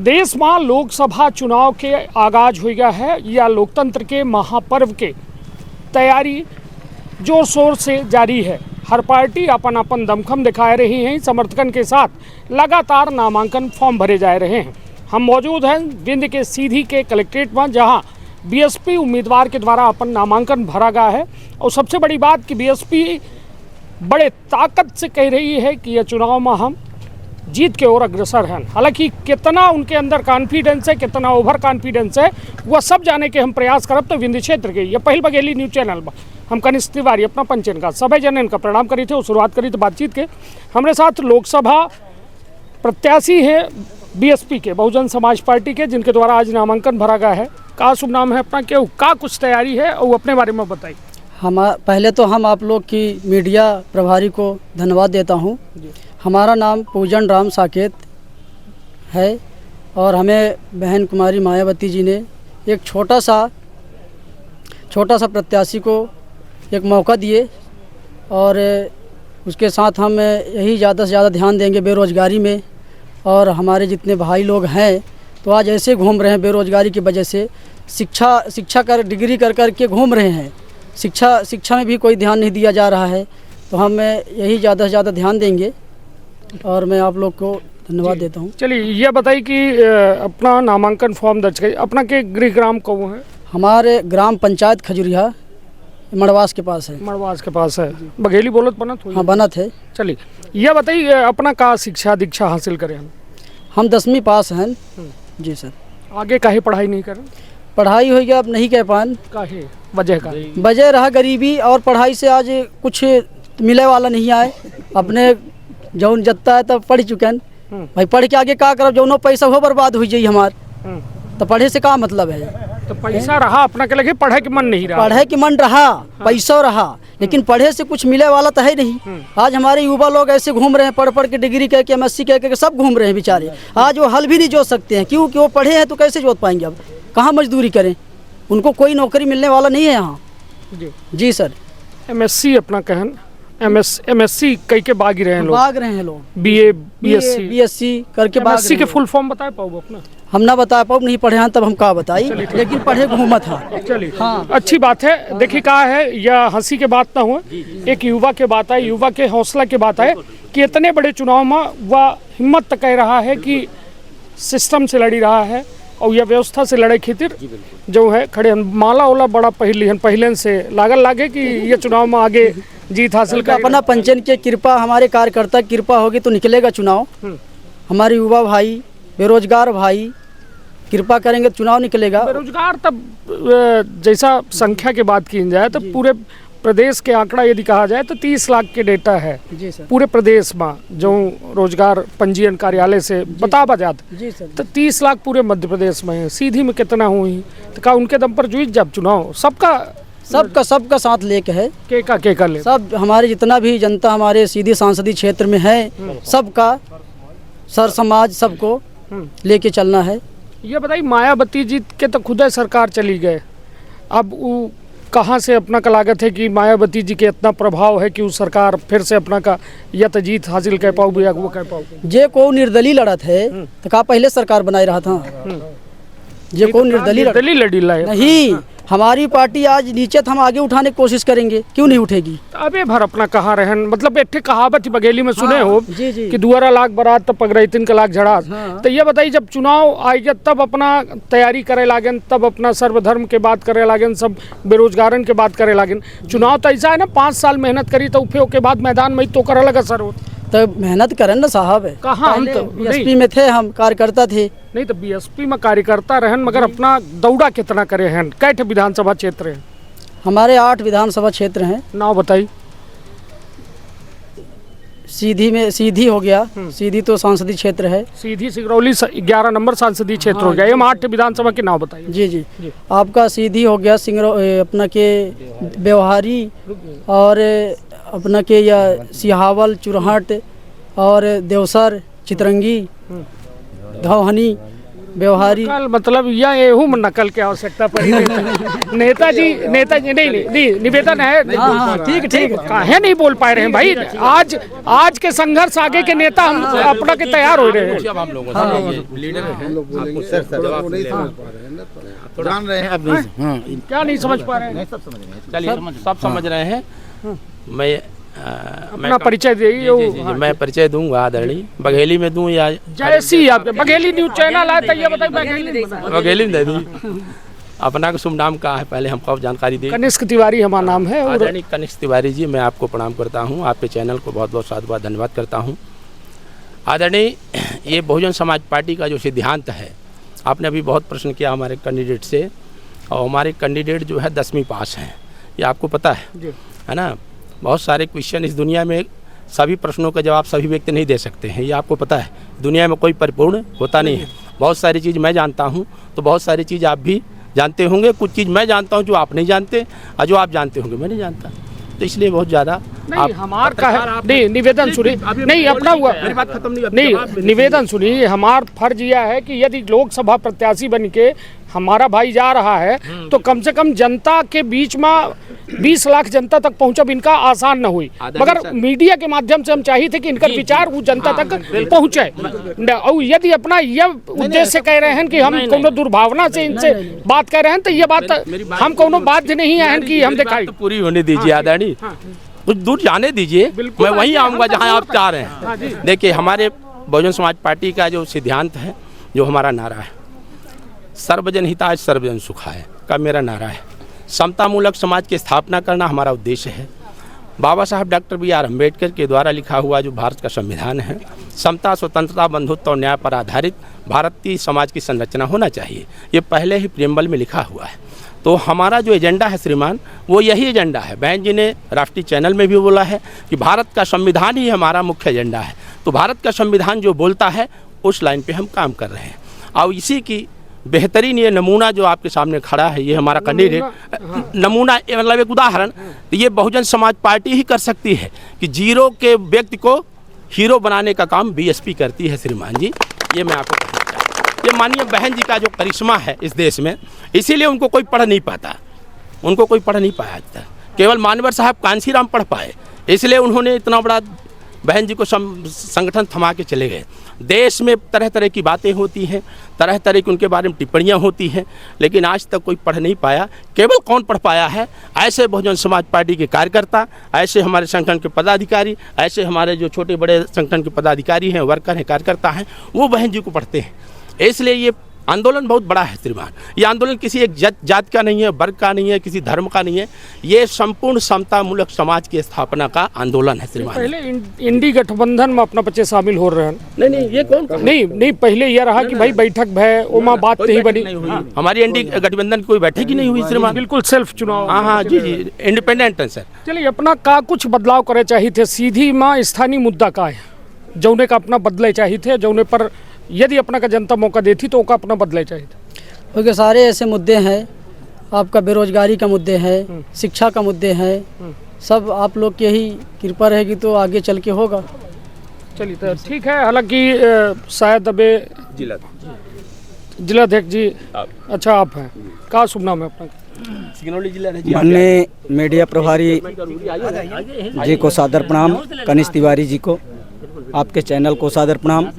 देश में लोकसभा चुनाव के आगाज हो गया है या लोकतंत्र के महापर्व के तैयारी जोर शोर से जारी है। हर पार्टी अपन अपन दमखम दिखा रही है। समर्थकन के साथ लगातार नामांकन फॉर्म भरे जा रहे हैं। हम मौजूद हैं विंध्य के सीधी के कलेक्ट्रेट में, जहां बीएसपी उम्मीदवार के द्वारा अपन नामांकन भरा गया है। और सबसे बड़ी बात कि बीएसपी बड़े ताकत से कह रही है कि यह चुनाव में हम जीत के ओर अग्रसर हैं। हालांकि कितना उनके अंदर कॉन्फिडेंस है, कितना ओवर कॉन्फिडेंस है, वह सब जाने के हम प्रयास करब। तो विंध्य क्षेत्र के ये पहल बघेली न्यूज चैनल में हम कनिष्ठ तिवारी अपना पंचन का सभी जन का प्रणाम करी थे और शुरुआत करी थी बातचीत के। हमारे साथ लोकसभा प्रत्याशी है बीएसपी के, बहुजन समाज पार्टी के, जिनके द्वारा आज नामांकन भरा गया है। का शुभ नाम है अपना, क्यों का कुछ तैयारी है और अपने बारे में बताइए। पहले तो हम आप लोग की मीडिया प्रभारी को धन्यवाद देता हूं। हमारा नाम पूजन राम साकेत है और हमें बहन कुमारी मायावती जी ने एक छोटा सा प्रत्याशी को एक मौका दिए और उसके साथ हम यही ज़्यादा से ज़्यादा ध्यान देंगे बेरोज़गारी में। और हमारे जितने भाई लोग हैं तो आज ऐसे घूम रहे हैं बेरोज़गारी की वजह से, शिक्षा कर डिग्री कर के घूम रहे हैं। शिक्षा में भी कोई ध्यान नहीं दिया जा रहा है। तो हम यही ज़्यादा से ज़्यादा ध्यान देंगे और मैं आप लोग को धन्यवाद देता हूँ। चलिए यह बताइए कि अपना नामांकन फॉर्म दर्ज करिए। अपना के गृह ग्राम कौन है? हमारे ग्राम पंचायत खजुरिया मड़वास के पास है। मड़वास के पास है। बघेली बोलत बनत हुई? हाँ बनत है। चलिए यह बताइए अपना का शिक्षा दीक्षा हासिल करें? हम 10वीं पास हैं जी सर। आगे काहे पढ़ाई नहीं करें? पढ़ाई हो गया अब नहीं कह पान। काहे वजह का? वजह रहा गरीबी और पढ़ाई से आज कुछ मिले वाला नहीं आए। अपने जौन जत्ता है तब पढ़ चुके हैं भाई, पढ़ के आगे का करब, जौनो पैसा हो बर्बाद हो जाइए हमार। तो पढ़े से का मतलब है? तो पैसा रहा अपना के लगे, पढ़े के मन नहीं रहा। पढ़े के मन रहा, पैसा रहा, लेकिन पढ़े से कुछ मिले वाला तो है नहीं। आज हमारे युवा लोग ऐसे घूम रहे हैं, पढ़ के डिग्री कह के MSc कह के सब घूम रहे हैं बेचारे। आज वो हल भी नहीं जोत सकते हैं। क्योंकि वो पढ़े हैं तो कैसे जोत पाएंगे? अब कहाँ मजदूरी करें? उनको कोई नौकरी मिलने वाला नहीं है यहाँ। जी सर। MSc अपना कहन MSc कई के बाग रहे हैं लोग, भाग रहे हैं लोग। BA BSc करके MSc के फुल फॉर्म बता पाओ अपना? हम ना बता पाओ, नहीं पढ़े हैं तब हम का बताई, लेकिन पढ़े घूमत था। चलिए हाँ, अच्छी बात है। देखिए कहा है, यह हंसी के बात ना हो, एक युवा के बात है, युवा के हौसला के बात है कि इतने बड़े चुनाव में वह हिम्मत तक कह रहा है कि सिस्टम से लड़ी रहा है और यह व्यवस्था से लड़े खातिर जो है खड़े माला ओला बड़ा पहले से लागे कि यह चुनाव में आगे जीत हासिल कर। अपना पंचन के कृपा, हमारे कार्यकर्ता की कृपा होगी तो निकलेगा चुनाव। हमारे युवा भाई, बेरोजगार भाई कृपा करेंगे तो चुनाव निकलेगा। बेरोजगार तब जैसा संख्या की बात की जाए तो पूरे प्रदेश के आंकड़ा यदि कहा जाए तो 30 लाख के डेटा है जी सर। पूरे प्रदेश में जो रोजगार पंजीयन कार्यालय से बता जाता जी सर। तो 30 लाख पूरे मध्य प्रदेश में है। सीधी में कितना हुई तो का उनके दम पर जुई जब चुनाव सबका साथ लेके है। के ले सब हमारे जितना भी जनता हमारे सीधी सांसदीय क्षेत्र में है, सबका सर समाज सबको लेके चलना है। ये बताइए मायावती जी के तो खुद सरकार चली गए, अब वो कहाँ से अपना का लागत है कि मायावती जी के इतना प्रभाव है कि उस सरकार फिर से अपना का या तो जीत हासिल कर पाओ या वो कर पाओ? जे को निर्दलीय लड़त है तो का पहले सरकार बनाई रहा था। जे को निर्दलीय लड़ी नहीं, हमारी पार्टी आज नीचे हम आगे उठाने की कोशिश करेंगे, क्यों नहीं उठेगी? अबे भर अपना कहा रहन, मतलब एक कहावत बघेली में सुने हो जी। कि दुआरा लाख बरात तब पगड़े 3 लाख झड़ा। तो ये बताइए जब चुनाव आएगा तब अपना तैयारी करे लागेन, तब अपना सर्वधर्म के बात करे लागेन, सब बेरोजगारन के बात करे लागेन। चुनाव तो ऐसा है ना, 5 साल मेहनत करी तो उपयोग के बाद मैदान में तो कर अलग असर हो। तो मेहनत करें ना साहब। कहाँ हम तो बीएसपी में थे, हम कार्यकर्ता थे। नहीं तो बीएसपी में कार्यकर्ता रहन, मगर अपना दौड़ा कितना करे हैं? कैठ विधानसभा क्षेत्र है? हमारे 8 विधानसभा क्षेत्र हैं। नाम बताइए। सीधी हो गया, सीधी तो सांसदीय क्षेत्र है। सीधी सिगरौली 11 नंबर सांसदीय क्षेत्र हो गया। ये 8 विधानसभा के नाम बताइए। जी। आपका सीधी हो गया, अपना के व्यवहारी और अपना के या सिहावल, चुरहट और देवसर, चितरंगी, धौहनी व्यवहारी कल मतलब यह एहू में नकल की आवश्यकता पड़ी नेताजी नहीं निवेदन है। हाँ, ठीक ठीक। काहे नहीं बोल पाए रहे हैं भाई? आज के संघर्ष आगे के नेता हम अपना के तैयार हो रहे हैं। अब हम लोगों से लीडर हैं, जान रहे हैं अब नहीं, क्या नहीं समझ पा रहे हैं? चलिए सब समझ रहे हैं। मैं अपना परिचय दीजिए। मैं परिचय दूंगा आदरणीय, बघेली में दूं या जैसी आप बघेली न्यूज चैनल आए तो ये बताइए बघेली में दे दूं? अपना का शुभ नाम का है, पहले हमको जानकारी दी। कनिष्क तिवारी हमारा नाम है। और आदरणीय कनिष्क तिवारी जी, मैं आपको प्रणाम करता हूं, आपके चैनल को बहुत बहुत साधुवाद धन्यवाद करता हूं। आदरणीय, ये बहुजन समाज पार्टी का जो सिद्धांत है, आपने अभी बहुत प्रश्न किया हमारे कैंडिडेट से, और हमारे कैंडिडेट जो है 10वीं पास हैं, ये आपको पता है ना। बहुत सारे क्वेश्चन इस दुनिया में, सभी प्रश्नों का जवाब सभी व्यक्ति नहीं दे सकते हैं, ये आपको पता है। दुनिया में कोई परिपूर्ण होता नहीं है। बहुत सारी चीज़ मैं जानता हूँ, तो बहुत सारी चीज़ आप भी जानते होंगे। कुछ चीज़ मैं जानता हूँ जो आप नहीं जानते, और जो आप जानते होंगे मैं नहीं जानता, तो इसलिए बहुत ज़्यादा नहीं हमार का है। नहीं निवेदन सुनिए, नहीं अपना हुआ मेरी बात खत्म नहीं निवेदन सुनिए। हमार फर्ज यह है कि यदि लोकसभा प्रत्याशी बन के हमारा भाई जा रहा है तो कम से कम जनता के बीच में 20 लाख जनता तक पहुंचब इनका आसान न हुई, मगर मीडिया के माध्यम से हम चाहिए थे कि इनका विचार वो जनता तक पहुंचे। और यदि अपना यह उद्देश्य कह रहे हैं कि हम कोनो दुर्भावना से इनसे बात कर रहे हैं, तो ये बात हम कोनो बाध्य नहीं है कि हम दिखाई। पूरी होने दीजिए आदरणीय, कुछ दूर जाने दीजिए, मैं वहीं आऊँगा जहाँ आप चाह रहे हैं। देखिए, हमारे बहुजन समाज पार्टी का जो सिद्धांत है, जो हमारा नारा है, सर्वजन हिताय सर्वजन सुखाय का मेरा नारा है। समतामूलक समाज की स्थापना करना हमारा उद्देश्य है। बाबा साहब डॉक्टर B.R. अम्बेडकर के द्वारा लिखा हुआ जो भारत का संविधान है, समता, स्वतंत्रता, बंधुत्व और न्याय पर आधारित भारतीय समाज की संरचना होना चाहिए, ये पहले ही प्रियम्बल में लिखा हुआ है। तो हमारा जो एजेंडा है श्रीमान, वो यही एजेंडा है। बहन जी ने राष्ट्रीय चैनल में भी बोला है कि भारत का संविधान ही हमारा मुख्य एजेंडा है। तो भारत का संविधान जो बोलता है, उस लाइन पे हम काम कर रहे हैं, और इसी की बेहतरीन ये नमूना जो आपके सामने खड़ा है, ये हमारा कैंडिडेट नमूना, मतलब एक उदाहरण ये बहुजन समाज पार्टी ही कर सकती है कि जीरो के व्यक्ति को हीरो बनाने का काम बीएसपी करती है श्रीमान जी। ये मैं आपको कहना चाहता हूँ। ये माननीय बहन जी का जो करिश्मा है इस देश में, इसीलिए उनको कोई पढ़ नहीं पाता, उनको कोई पढ़ नहीं पाया आज तक। केवल मानवर साहब कांसीराम पढ़ पाए, इसलिए उन्होंने इतना बड़ा बहन जी को संगठन थमा के चले गए। देश में तरह तरह की बातें होती हैं, तरह तरह की उनके बारे में टिप्पणियां होती हैं, लेकिन आज तक कोई पढ़ नहीं पाया। केवल कौन पढ़ पाया है? ऐसे बहुजन समाज पार्टी के कार्यकर्ता, ऐसे हमारे संगठन के पदाधिकारी, ऐसे हमारे जो छोटे बड़े संगठन के पदाधिकारी हैं, वर्कर हैं, कार्यकर्ता हैं, वो बहन जी को पढ़ते हैं। इसलिए ये आंदोलन बहुत बड़ा है श्रीमान। ये आंदोलन किसी एक जात का नहीं है, वर्ग का नहीं है, किसी धर्म का नहीं है। ये संपूर्ण समतामूलक समाज की स्थापना का आंदोलन है श्रीमान। पहले इंडी गठबंधन में अपना बच्चे शामिल हो रहे हैं। नहीं, ये कौन? नहीं, पहले यह रहा कि भाई बैठक भय ओमा बात नहीं बनी। हमारी इंडी गठबंधन की कोई बैठक ही नहीं हुई श्रीमान। बिल्कुल सेल्फ चुनाव। हाँ जी, इंडिपेंडेंट है सर। चलिए, अपना का कुछ बदलाव करे चाहिए थे। सीधी माँ स्थानीय मुद्दा का है, जौने का अपना बदले चाहिए थे, जौने पर यदि अपना का जनता मौका देती तो उसका अपना बदले चाहिए था। क्योंकि सारे ऐसे मुद्दे हैं, आपका बेरोजगारी का मुद्दे हैं, शिक्षा का मुद्दे हैं, सब आप लोग की यही कृपा रहेगी तो आगे चल के होगा। चलिए तो ठीक है। हालांकि शायद अबे जिलाध्यक्ष जी, अच्छा आप हैं, का शुभ नाम है अपना? माननीय मीडिया प्रभारी जी को सादर प्रणाम, कनिष्क तिवारी जी को, आपके चैनल को सादर प्रणाम।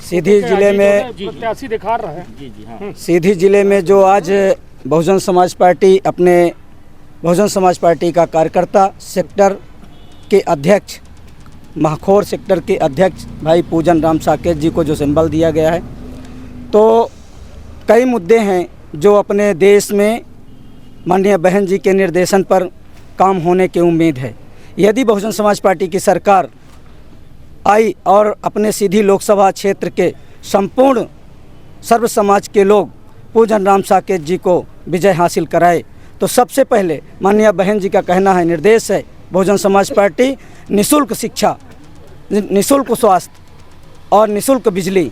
सीधी जिले में प्रत्याशी दिखा रहा है। सीधी जिले में जो आज बहुजन समाज पार्टी का कार्यकर्ता सेक्टर के अध्यक्ष, महाखोर सेक्टर के अध्यक्ष भाई पूजन राम साकेत जी को जो सिंबल दिया गया है, तो कई मुद्दे हैं जो अपने देश में माननीय बहन जी के निर्देशन पर काम होने की उम्मीद है। यदि बहुजन समाज पार्टी की सरकार आई और अपने सीधी लोकसभा क्षेत्र के संपूर्ण सर्व समाज के लोग पूजन राम साकेत जी को विजय हासिल कराए, तो सबसे पहले माननीय बहन जी का कहना है, निर्देश है, बहुजन समाज पार्टी निःशुल्क शिक्षा, निःशुल्क स्वास्थ्य और निःशुल्क बिजली,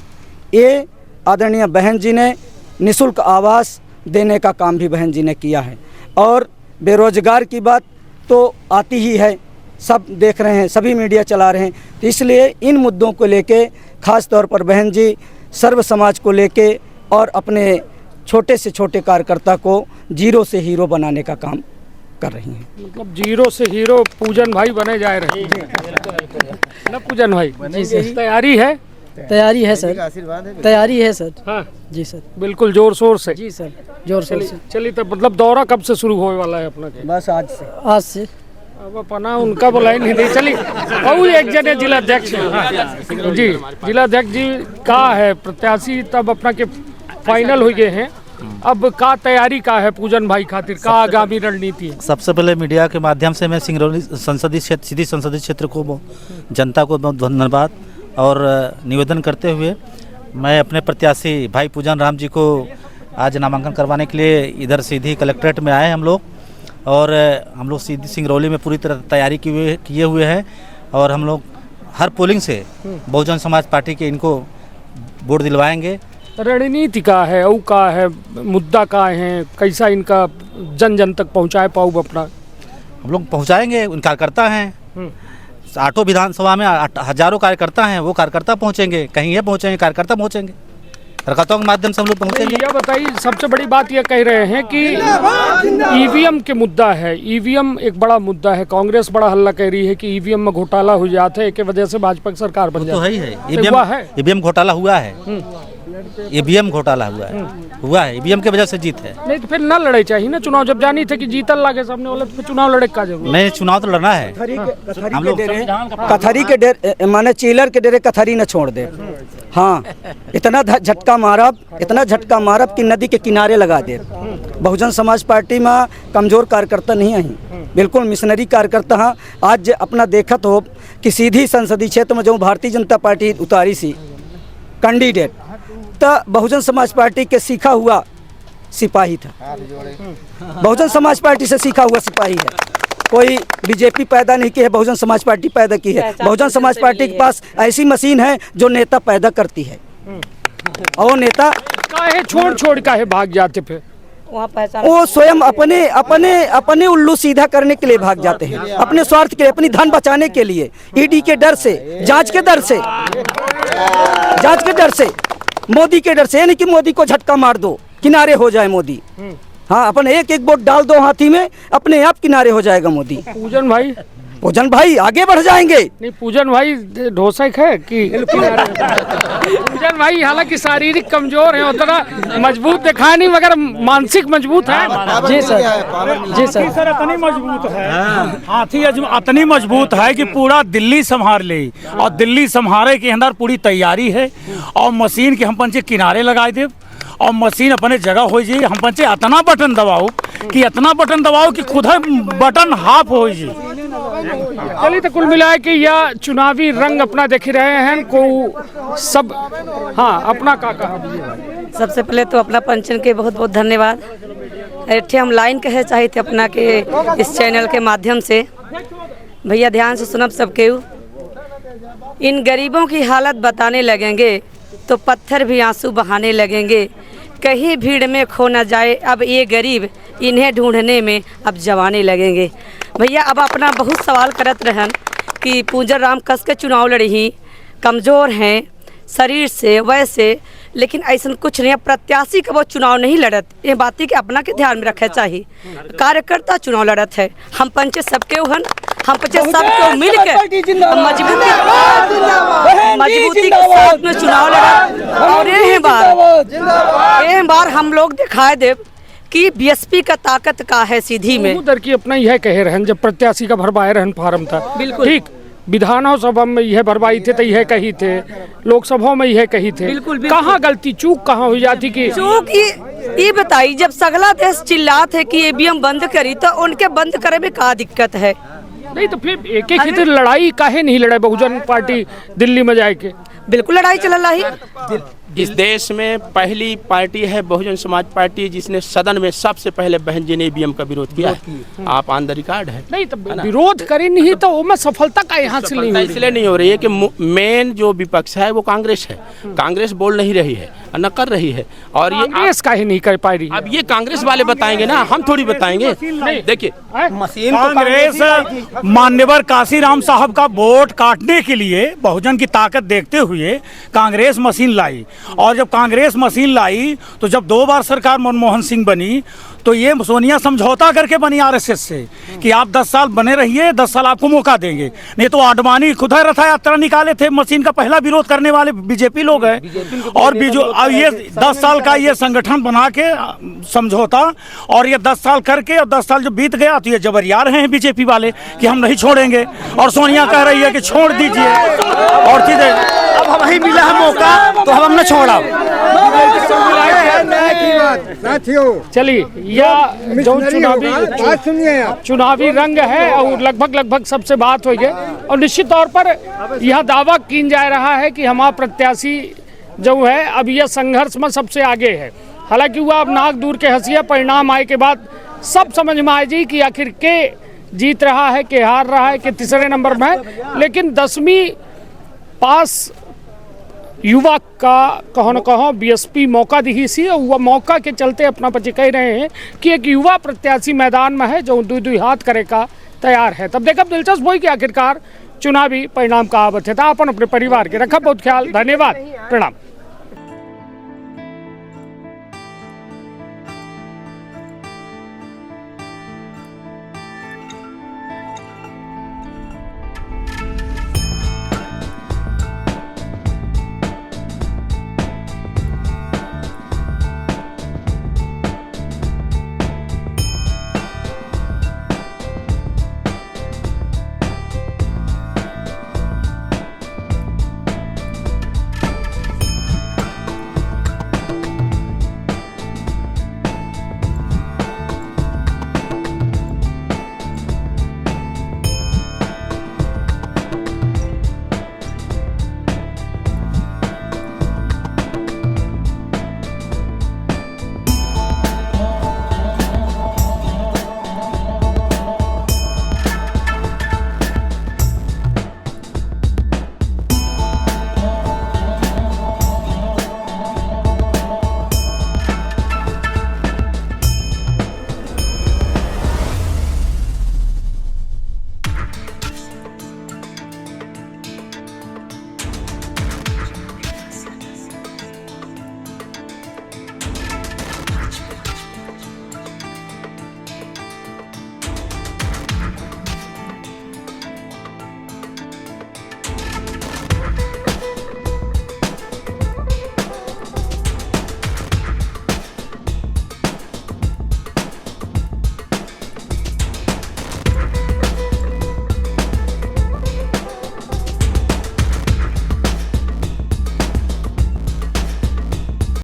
ये आदरणीय बहन जी ने निःशुल्क आवास देने का काम भी बहन जी ने किया है। और बेरोजगार की बात तो आती ही है, सब देख रहे हैं, सभी मीडिया चला रहे हैं, तो इसलिए इन मुद्दों को लेके खास तौर पर बहन जी सर्व समाज को लेके और अपने छोटे से छोटे कार्यकर्ता को जीरो से हीरो बनाने का काम कर रही हैं। मतलब जीरो से हीरो पूजन भाई बने जा रहे हैं ना पूजन भाई? जी सर, तैयारी है? तैयारी है सर, तैयारी है सर। हाँ जी सर, बिल्कुल जोर शोर से। जी सर, जोर शोर से। चलिए तो मतलब दौरा कब से शुरू होने वाला है अपना के? बस आज से। अब अपना उनका बोला ही नहीं दे। चलिए और एक जने जिलाध्यक्ष हैं जी, जिलाध्यक्ष जी का है प्रत्याशी तब अपना के फाइनल हो गए हैं, अब का तैयारी का है पूजन भाई खातिर, का आगामी रणनीति है? सबसे पहले मीडिया के माध्यम से मैं सिंगरौली संसदीय क्षेत्र, सीधी संसदीय क्षेत्र को, जनता को बहुत धन्यवाद और निवेदन करते हुए मैं अपने प्रत्याशी भाई पूजन राम जी को आज नामांकन करवाने के लिए इधर सीधी कलेक्ट्रेट में आए हम लोग, और हम लोग सीधी सिंगरौली में पूरी तरह तैयारी किए हुए हैं और हम लोग हर पोलिंग से बहुजन समाज पार्टी के इनको वोट दिलवाएंगे। रणनीति का है, औ का है, मुद्दा का है, कैसा इनका जन जन तक पहुंचाए पाऊँ अपना? हम लोग पहुंचाएंगे, उन कार्यकर्ता हैं, आठों विधानसभा में हजारों कार्यकर्ता हैं, वो कार्यकर्ता पहुंचेंगे, कहीं ये पहुंचेंगे, कार्यकर्ता पहुंचेंगे, कार्यकर्ताओं के माध्यम से हम लोग पहुंचेंगे। यह बताइए, सबसे बड़ी बात यह कह रहे हैं कि ईवीएम के मुद्दा है, ईवीएम एक बड़ा मुद्दा है, कांग्रेस बड़ा हल्ला कह रही है कि ईवीएम में घोटाला हो जाता है, के वजह से भाजपा की सरकार बन जाती है। तो है ईवीएम घोटाला हुआ है, ईवीएम घोटाला हुआ है, ईवीएम की वजह से जीत है। नहीं तो फिर ना लड़े चाहिए ना चुनाव, जब जानी थे कि जीतल लागे सामने वाला, तो फिर चुनाव लड़े का जरूरत? नहीं, चुनाव तो लड़ना है। हम लोग कथरी के डेरे माने चीलर के डेरे कथरी न छोड़ दे। हाँ, इतना झटका मारब कि नदी के किनारे लगा दे। बहुजन समाज पार्टी में कमजोर कार्यकर्ता नहीं है, बिल्कुल मिशनरी कार्यकर्ता हाँ। आज अपना देखत हो कि सीधी संसदीय क्षेत्र में जो भारतीय जनता पार्टी उतारी सी कैंडिडेट, तो बहुजन समाज पार्टी के सीखा हुआ सिपाही था, बहुजन समाज पार्टी से सीखा हुआ सिपाही है। कोई बीजेपी पैदा नहीं की है, बहुजन समाज पार्टी पैदा की है। बहुजन समाज पार्टी के पास ऐसी मशीन है जो नेता पैदा करती है, और नेता काहे छोड़ काहे भाग जाते फिर? वो स्वयं अपने उल्लू सीधा करने के लिए भाग जाते हैं, अपने स्वार्थ के लिए, अपनी धन बचाने के लिए, ईडी के डर से, जांच के डर से, मोदी के डर से, यानी कि मोदी को झटका मार दो, किनारे हो जाए मोदी। हाँ, अपन एक एक वोट डाल दो हाथी में, अपने आप किनारे हो जाएगा मोदी। पूजन भाई आगे बढ़ जाएंगे। नहीं, पूजन भाई ढोसक है कि पूजन भाई हालांकि शारीरिक कमजोर है, उतना मजबूत दिखा नहीं, मगर मानसिक मजबूत है। जी सर, जी सर, इतनी मजबूत है, हाथी इतनी मजबूत है कि पूरा दिल्ली संभाल ले, और दिल्ली संभाले के अंदर पूरी तैयारी है, और मशीन के हम पंचे किनारे लगाए दे, और मशीन अपने जगह हो जाए। हम पंचे इतना बटन दबाओ कि खुद बटन हाफ हो जाए। चलिए तो कुल मिलाए कि यह चुनावी रंग अपना देख रहे हैं को सब। हाँ, अपना का कहा? सबसे पहले तो अपना पंचन के बहुत बहुत धन्यवाद। ऐठे हम लाइन कहे चाहे थे अपना के इस चैनल के माध्यम से, भैया ध्यान से सुनब सबके। इन गरीबों की हालत बताने लगेंगे तो पत्थर भी आंसू बहाने लगेंगे, कहीं भीड़ में खो न जाए अब ये गरीब, इन्हें ढूंढने में अब जवाने लगेंगे। भैया अब अपना बहुत सवाल करत रहन कि पूजन राम कस के चुनाव लड़ी, कमज़ोर हैं शरीर से वैसे, लेकिन ऐसा कुछ नहीं, प्रत्याशी का वो चुनाव नहीं लड़त, ये बात के अपना के ध्यान में रखे चाहिए। कार्यकर्ता चुनाव लड़त है, हम पंचे सबके हन, हम पंचे सबको मिल के मजबूती के साथ में चुनाव लड़त। और ये बार हम लोग दिखाए देव कि बीएसपी का ताकत का है सीधी में। उधर की अपना यह कहे रहन, जब प्रत्याशी का भरवाए रहन फार्म था, बिल्कुल ठीक, विधानसभा में यह भरवाई थे तो यह कही थे, लोकसभा में यह कही थे। बिल्कुल। कहाँ गलती चूक कहाँ हुई जाती? कि चूक ये बताई, जब सगला देश चिल्लाते है कि ईवीएम बंद करी, तो उनके बंद करे में क्या दिक्कत है? नहीं तो फिर एक एक ही लड़ाई काहे नहीं लड़ाई बहुजन पार्टी दिल्ली में जाए के? बिल्कुल लड़ाई चल रही। इस देश में पहली पार्टी है बहुजन समाज पार्टी जिसने सदन में सबसे पहले बहन जी ने ईवीएम का विरोध किया है। आप ऑन द रिकॉर्ड है। नहीं तो विरोध करी नहीं तो वो में सफलता का यहाँ से नहीं, इसलिए नहीं हो रही है कि मेन जो विपक्ष है वो कांग्रेस है। कांग्रेस बोल नहीं रही है, न कर रही है, और ये कांग्रेस काहे नहीं कर पा रही? अब ये कांग्रेस वाले बताएंगे ना, हम थोड़ी बताएंगे। देखिए, कांग्रेस मान्यवर काशीराम साहब का वोट काटने के लिए बहुजन की ताकत देखते हुए कांग्रेस मशीन लाई, और जब कांग्रेस मशीन लाई तो जब 2 बार सरकार मनमोहन सिंह बनी तो ये सोनिया समझौता करके बनी आरएसएस से कि आप 10 साल बने रहिए, 10 साल आपको मौका देंगे। नहीं तो आडवाणी खुद रथ यात्रा निकाले थे, मशीन का पहला विरोध करने वाले बीजेपी लोग हैं। और अब ये 10 साल का ये संगठन बना के समझौता, और ये 10 साल करके और 10 साल जो बीत गया तो ये जबरिया रहे हैं बीजेपी वाले कि हम नहीं छोड़ेंगे, और सोनिया कह रही है कि छोड़ दीजिए। और चीजें अब हमें मिला है मौका तो हम न छोड़ा। चलिए, यह जो चुनावी रंग है और लगभग सबसे बात हो गई, और निश्चित तौर पर यह दावा किया जा रहा है कि हमारा प्रत्याशी जो है अब यह संघर्ष में सबसे आगे है। हालांकि वह अब नाक दूर के हंसिया परिणाम आए के बाद सब समझ में आए जी कि आखिर के जीत रहा है, के हार रहा है, के तीसरे नंबर में है। लेकिन 10वीं पास युवा का कहो न कहो बीएसपी मौका दी सी, और वह मौका के चलते अपना बच्चे कह रहे हैं कि एक युवा प्रत्याशी मैदान में है जो दुई हाथ करे का तैयार है। तब देखब दिलचस्प हो कि आखिरकार चुनावी परिणाम का आवत है। अपन अपने परिवार के रखा बहुत ख्याल। धन्यवाद, प्रणाम।